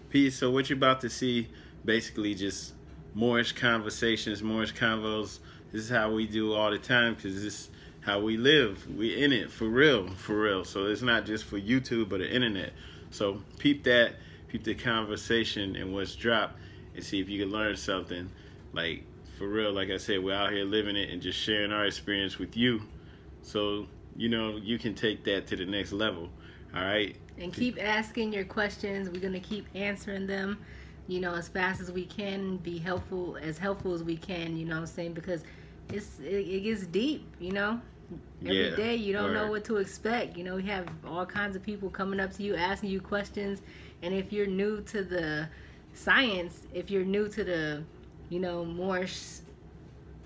Peace. So what you're about to see, basically just Moorish conversations, Moorish convos. This is how we do all the time because this is how we live. We in it for real, for real. So it's not just for YouTube, but the internet. So peep that, peep the conversation and what's dropped, and see if you can learn something. Like for real, like I said, we're out here living it and just sharing our experience with you. So you can take that to the next level. All right. And keep asking your questions. We're gonna keep answering them, as fast as we can. Be helpful as we can. You know what I'm saying? Because it gets deep. Every day you don't know what to expect. We have all kinds of people coming up to you, asking you questions. And if you're new to the science, if you're new to the, Moorish,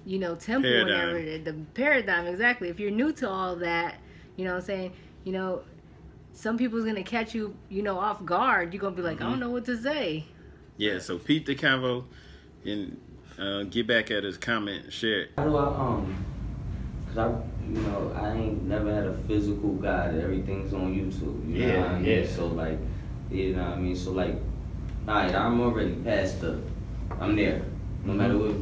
temple paradigm. and the paradigm, exactly. If you're new to all that, what I'm saying, some people's gonna catch you, off guard. You're gonna be like, I don't know what to say. Yeah, so peep the convo and get back at us, comment, share it. How do cause I ain't never had a physical guide. Everything's on YouTube. You know what I mean? So like, So like, alright, I'm already past I'm there. No matter what,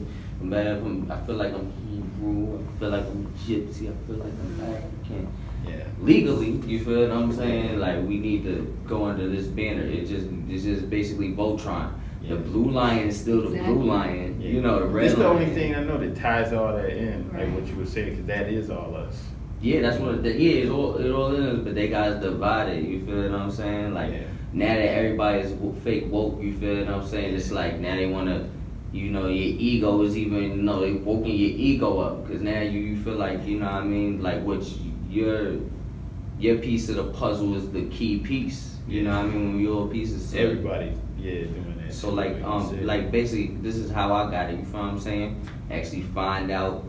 I feel like I'm Hebrew. I feel like I'm Gypsy. I feel like I'm African. Yeah. Legally, you feel what I'm saying? Like we need to go under this banner. It's just basically Voltron. Yeah. The blue lion is still the blue lion. Yeah. The red. It's the only thing I know that ties all that in, like what you were saying, because that is all us. Yeah, that's what. It all is. But they guys divided. You feel what I'm saying? Like now that everybody is fake woke, you feel what I'm saying? It's like now they wanna. Your ego is even. They woken your ego up because now you feel like like what. Your piece of the puzzle is the key piece. You know what I mean? When your piece is everybody, doing that. So like basically, this is how I got it. You feel what I'm saying? Actually find out,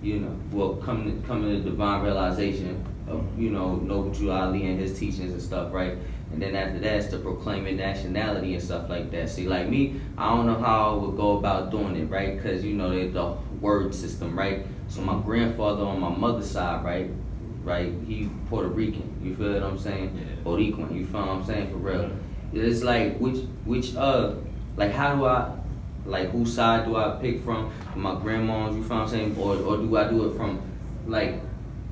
come to the divine realization of Noble Drew Ali and his teachings and stuff, right? And then after that, it's the proclaiming nationality and stuff like that. See, like me, I don't know how I would go about doing it, right? Because the word system, right? So my grandfather on my mother's side, right, he Puerto Rican. You feel what I'm saying? Yeah. Boricuan. You feel what I'm saying? For real. Yeah. It's like like how do I, like whose side do I pick from my grandma's? You feel what I'm saying? Or do I do it from like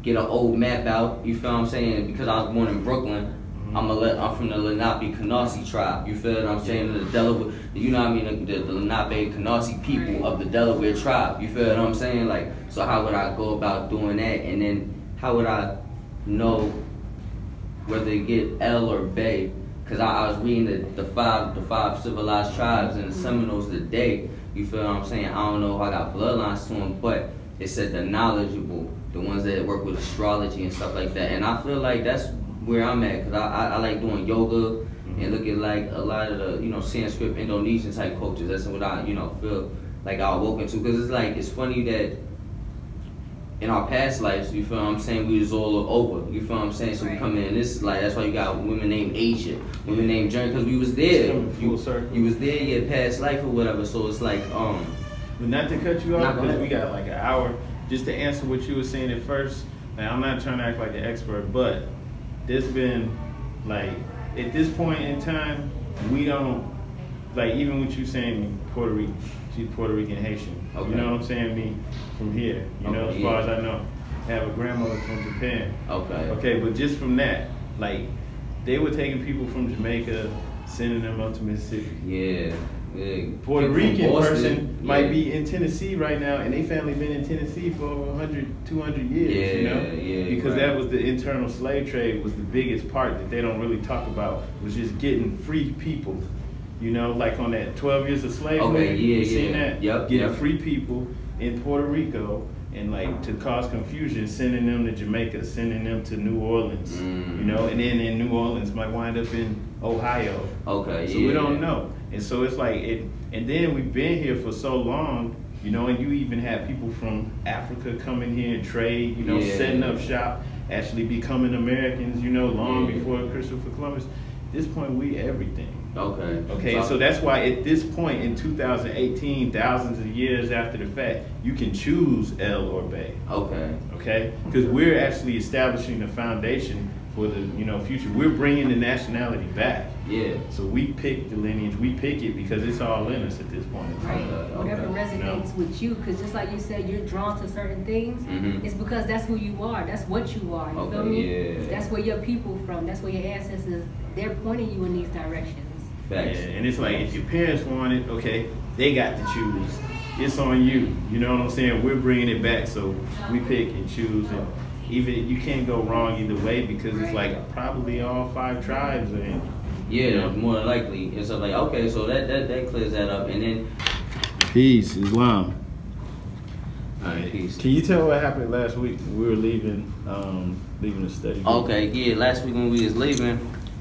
get an old map out? You feel what I'm saying? Because I was born in Brooklyn. I'm from the Lenape Canarsie tribe. You feel what I'm saying? The Delaware, the Lenape Canarsie people of the Delaware tribe. You feel what I'm saying? Like, so how would I go about doing that? And then how would I know whether to get L or Bay? Because I was reading the five civilized tribes and the Seminoles today. You feel what I'm saying? I don't know if I got bloodlines to them, but it said the knowledgeable, the ones that work with astrology and stuff like that. And I feel like that's where I'm at, because I like doing yoga and look at like a lot of the Sanskrit Indonesian type cultures. That's what I feel like I awoke into, because it's like it's funny that in our past lives, you feel what I'm saying, we was all over. You feel what I'm saying? So we come in this like that's why you got women named Asia, women named Journey, because we was there. You was there in your past life or whatever. So it's like But not to cut you off, because we got like an hour just to answer what you were saying at first. Now I'm not trying to act like an expert, but there's been like at this point in time, we don't like even what you saying Puerto Rican. She's Puerto Rican Haitian. Okay. You know what I'm saying? Me from here. As far as I know. I have a grandmother from Japan. Okay, but just from that, like they were taking people from Jamaica, sending them up to Mississippi. Yeah. Puerto Rican person might be in Tennessee right now, and they family been in Tennessee for over 100, 200 years, because that was the internal slave trade was the biggest part that they don't really talk about, was just getting free people, like on that 12 Years a Slave movie, you seen that? Getting free people in Puerto Rico, and like to cause confusion, sending them to Jamaica, sending them to New Orleans, and then in New Orleans might wind up in Ohio. So we don't know. And so it's like and then we've been here for so long, and you even have people from Africa coming here and trade, setting up shop, actually becoming Americans, long before Christopher Columbus. At this point, we everything. Okay, so that's why at this point in 2018, thousands of years after the fact, you can choose L or Bay. Okay, because we're actually establishing the foundation for the future. We're bringing the nationality back. Yeah. So we pick the lineage. We pick it because it's all in us at this point in time. Right. Whatever resonates with you, because just like you said, you're drawn to certain things. It's because that's who you are. That's what you are. You feel me? Yeah. That's where your people from. That's where your ancestors. They're pointing you in these directions. Facts. Yeah, and it's like if your parents want it, okay, they got to choose. It's on you. You know what I'm saying? We're bringing it back, so we pick and choose, and even you can't go wrong either way because it's like probably all 5 tribes are in. Yeah, more than likely. And so like, okay, so that clears that up, and then peace, Islam. All right, peace. Can you tell what happened last week? We were leaving the study group. Okay, yeah, last week when we was leaving,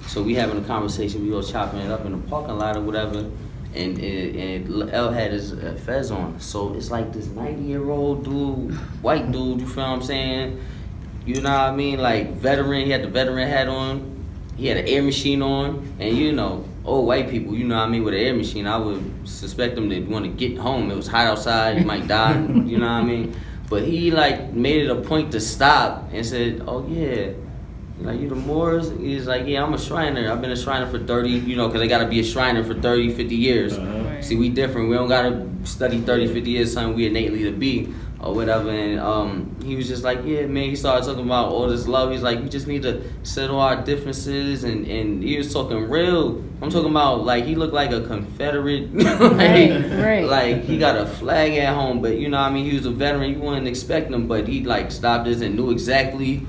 so we having a conversation, we was chopping it up in the parking lot or whatever, and L had his fez on, so it's like this 90-year-old dude, white dude, you feel what I'm saying? You know what I mean? Like veteran, he had the veteran hat on, he had an air machine on, and old white people, you know what I mean, with an air machine, I would suspect them to want to get home. It was hot outside, you might die, you know what I mean? But he like made it a point to stop and said, oh yeah, like you the Moors? He's like, yeah, I'm a Shriner. I've been a Shriner for 30, because they gotta be a Shriner for 30, 50 years. Right. See, we different. We don't gotta study 30, 50 years, something we innately to be or whatever. And he was just like, yeah, man, he started talking about all this love. He's like, we just need to settle our differences, and he was talking real. I'm talking about like he looked like a Confederate, right. Like he got a flag at home, but you know what I mean, he was a veteran, you wouldn't expect him, but he like stopped us and knew exactly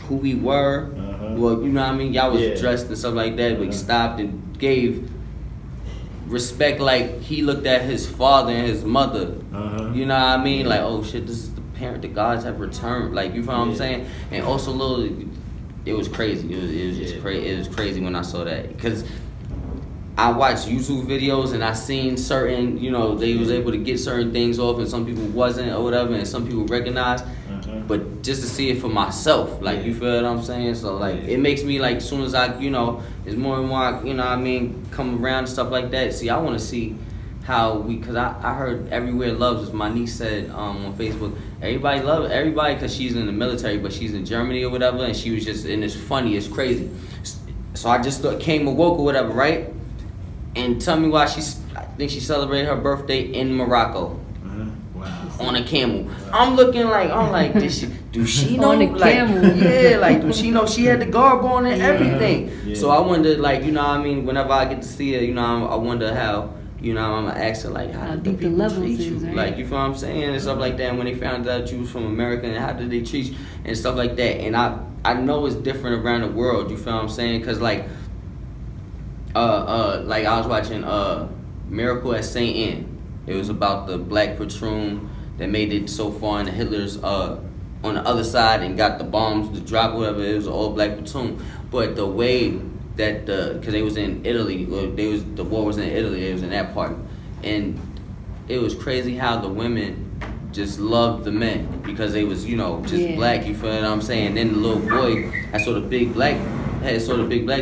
who we were. Well, you know what I mean, y'all was dressed and stuff like that, but he stopped and gave respect, like he looked at his father and his mother. You know what I mean? Like, oh shit, this is the parent the gods have returned. Like, you feel what I'm saying? And also, it was crazy. It was just crazy. It was crazy when I saw that, because I watched YouTube videos and I seen certain, they was able to get certain things off, and some people wasn't or whatever, and some people recognized. But just to see it for myself, like, you feel what I'm saying? So, like, it makes me, like, as soon as I, there's more and more, what I mean, come around and stuff like that. See, I want to see how because I heard Everywhere Loves, as my niece said on Facebook, everybody loves everybody because she's in the military, but she's in Germany or whatever, and she was just, and it's funny, it's crazy. So I just came awoke or whatever, right? And tell me why I think she celebrated her birthday in Morocco. On a camel. I'm like, do she know? On a camel. Yeah, like, do she know she had the garb on and everything? Yeah. So I wonder, like, what I mean, whenever I get to see her, I wonder how, I'm gonna ask her, like, how did the people treat you? Right? Like, you feel what I'm saying? And stuff like that. And when they found out you was from America, and how did they treat you? And stuff like that. And I know it's different around the world, you feel what I'm saying? Because, like I was watching Miracle at St. Anne. It was about the black platoon that made it so far in the Hitler's on the other side and got the bombs to drop, whatever. It was an all black platoon. But the way that because they was in Italy, the war was in Italy, it was in that part, and it was crazy how the women just loved the men because they was black. You feel what I'm saying? And then the little boy had sort of big black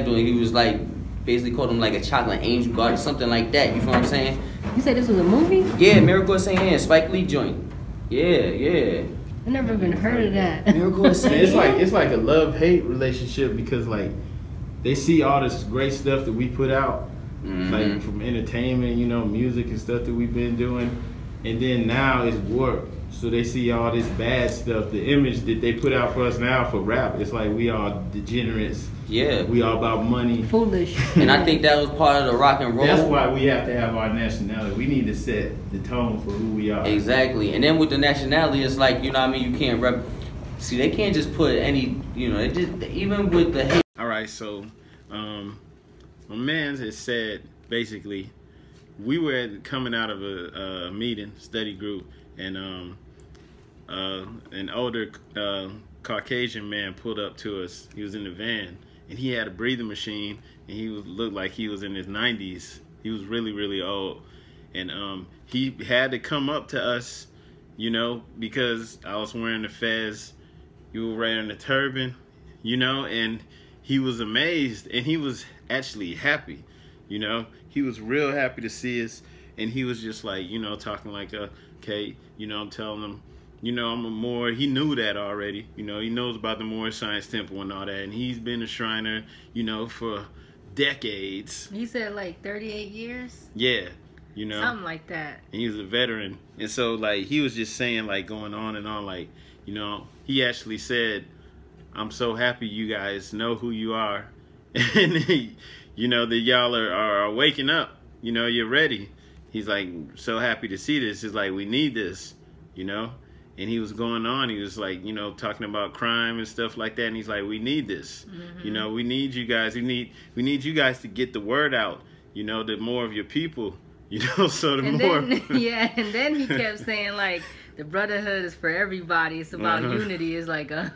dude. He was like basically called him like a chocolate angel guard or something like that. You feel what I'm saying? You said this was a movie? Yeah, Miracle at St. Anne, Spike Lee joint. Yeah. I never even heard of that. Miracle at St. Anne. It's like a love-hate relationship because like they see all this great stuff that we put out, like from entertainment, music and stuff that we've been doing, and then now it's warped. So they see all this bad stuff. The image that they put out for us now for rap, it's like we all degenerates. Yeah. We all about money. Foolish. And I think that was part of the rock and roll. That's why we have to have our nationality. We need to set the tone for who we are. Exactly. And then with the nationality, it's like, you can't see, they can't just put any, they just, even with the hate. All right, so my man has said, basically, we were coming out of a meeting, study group, and an older Caucasian man pulled up to us. He was in the van, and he had a breathing machine, and he looked like he was in his 90s. He was really, really old, and he had to come up to us, because I was wearing the fez, you were wearing the turban, and he was amazed, and he was actually happy, he was real happy to see us, and he was just like, talking like, okay, I'm telling him, you know, I'm a Moor. He knew that already. You know, he knows about the Moorish Science Temple and all that. And he's been a Shriner, you know, for decades. You said like 38 years? Yeah, you know. Something like that. And he was a veteran. And so, like, he was just saying, like, going on and on, like, you know, he actually said, I'm so happy you guys know who you are. And, you know, that y'all are waking up. You know, you're ready. He's like, so happy to see this. It's like, we need this, you know. And he was going on. He was like, you know, talking about crime and stuff like that. And he's like, we need this. You know, we need you guys. We need you guys to get the word out, you know, to more of your people, you know, so the and more. Then, yeah, and then he kept saying, like, the brotherhood is for everybody. It's about unity. It's like, yeah,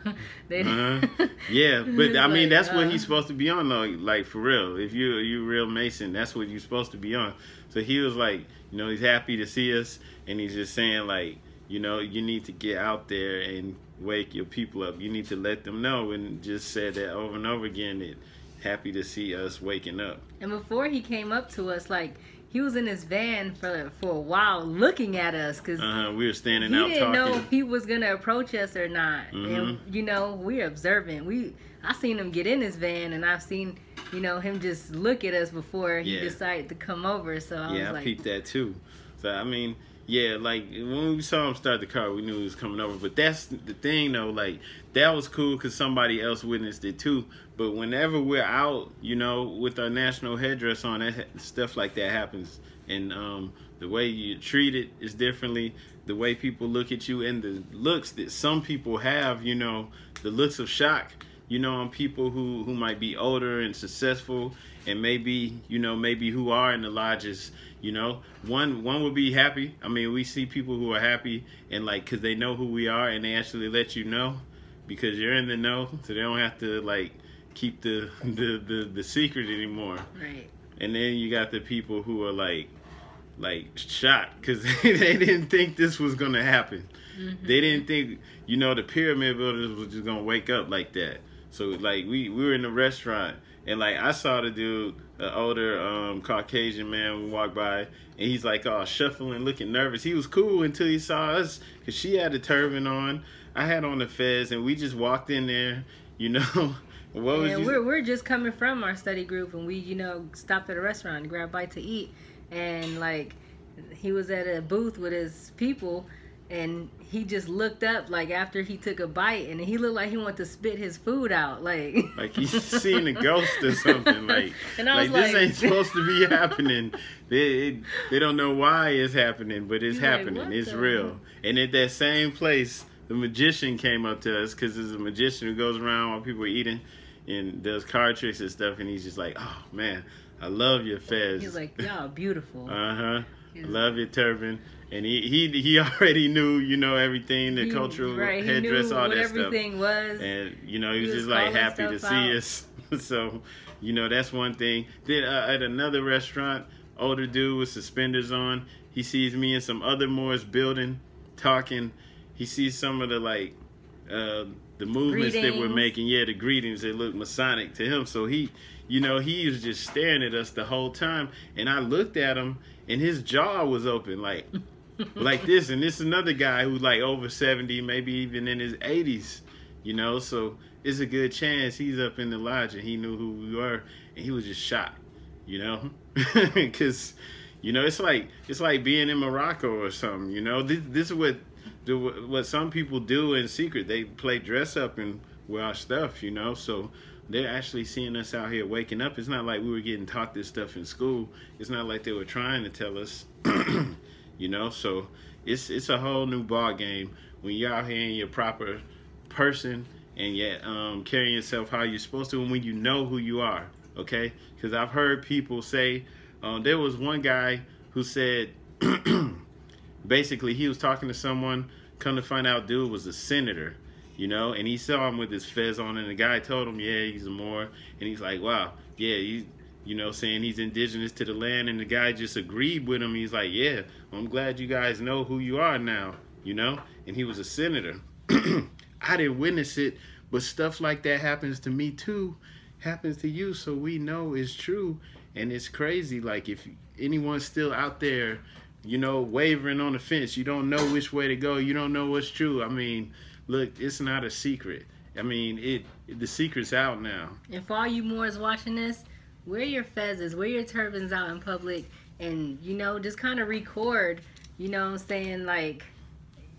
but I mean, that's what he's supposed to be on, though. Like, for real. If you're a real Mason, that's what you're supposed to be on. So he was like, you know, he's happy to see us. And he's just saying, like, you know, you need to get out there and wake your people up. You need to let them know, and just said that over and over again, that happy to see us waking up. And before he came up to us, like, he was in his van for a while looking at us, because we were standing out talking. He didn't know if he was going to approach us or not. And, you know, we're observant. I seen him get in his van, and I've seen, you know, him just look at us before he decided to come over. So I was like, I peeped that too. So, I mean, yeah, like, when we saw him start the car, we knew he was coming over. But that's the thing, though, like, that was cool because somebody else witnessed it too. But whenever we're out, you know, with our national headdress on, stuff like that happens. And the way you're treated is differently. The way people look at you, and the looks that some people have, you know, the looks of shock, you know, on people who might be older and successful, and maybe, you know, maybe who are in the lodges. You know, one would be happy. I mean, we see people who are happy, and like, because they know who we are, and they actually let you know because you're in the know, so they don't have to like keep the secret anymore. Right. And then you got the people who are like shocked because they didn't think this was gonna happen. They didn't think, you know, the pyramid builders was just gonna wake up like that. So like we were in the restaurant, and like I saw the dude, an older Caucasian man, walk by, and he's like all shuffling, looking nervous. He was cool until he saw us, because she had a turban on, I had on the fez, and we just walked in there, you know. We're just coming from our study group, and we, you know, stopped at a restaurant to grab a bite to eat, and like he was at a booth with his people, and he just looked up like after he took a bite, and he looked like he wanted to spit his food out, like he's seen a ghost or something. Like, and I was like, this ain't supposed to be happening. They don't know why it's happening, but it's happening. Like, it's real. And at that same place, the magician came up to us, because there's a magician who goes around while people are eating and does card tricks and stuff, and he's just like, oh man, I love your fez. He's like, y'all beautiful. I love your turban. And he already knew, you know, everything, the cultural headdress, all that stuff. Everything was. And, you know, he was just like happy to see us. So, you know, that's one thing. Then at another restaurant, older dude with suspenders on, he sees me and some other Moors building, talking. He sees some of the, like, the movements that we're making. Yeah, the greetings, they look Masonic to him. So he, you know, he was just staring at us the whole time. And I looked at him, and his jaw was open, like this. And this is another guy who's like over 70, maybe even in his 80s, you know. So it's a good chance he's up in the lodge and he knew who we were, and he was just shocked, you know, because, you know, it's like being in Morocco or something, you know. This is what some people do in secret. They play dress up and wear our stuff, you know. So they're actually seeing us out here waking up. It's not like we were getting taught this stuff in school. It's not like they were trying to tell us, you know. So it's a whole new ball game when you're out here and you're a proper person, and yet carrying yourself how you're supposed to, and when you know who you are, okay? Because I've heard people say, there was one guy who said, basically he was talking to someone, come to find out dude was a senator, you know, and he saw him with his fez on, and the guy told him, yeah, he's a Moor, and he's like, wow, yeah, he's, you know, saying he's indigenous to the land, and the guy just agreed with him. He's like, yeah, well, I'm glad you guys know who you are now, you know, and he was a senator. I didn't witness it, but stuff like that happens to me too, happens to you, so we know it's true. And it's crazy, like, if anyone's still out there you know, wavering on the fence. You don't know which way to go. You don't know what's true. I mean, look, it's not a secret. I mean, the secret's out now. And for all you Moors watching this, wear your fezzes, wear your turbans out in public, and, you know, just kind of record, you know what I'm saying, like,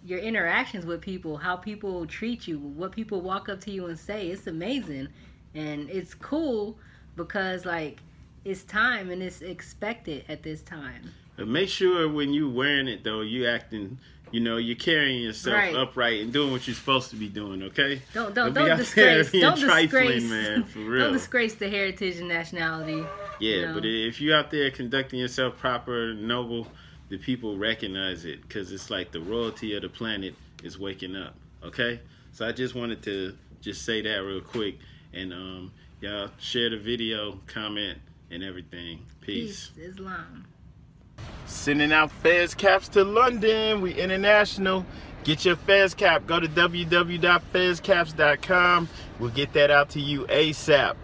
your interactions with people, how people treat you, what people walk up to you and say. It's amazing. And it's cool because, like, it's time and it's expected at this time. But make sure when you wearing it, though, you acting, you know, you're carrying yourself upright and doing what you're supposed to be doing, okay? Don't disgrace, man, for real. Don't disgrace the heritage and nationality. Yeah, you know? But if you're out there conducting yourself proper, noble, the people recognize it, because it's like the royalty of the planet is waking up, okay? So I just wanted to just say that real quick. And y'all share the video, comment, and everything. Peace. Peace, Islam. Sending out Fez caps to London. We international. Get your Fez cap. Go to www.fezcaps.com. We'll get that out to you ASAP.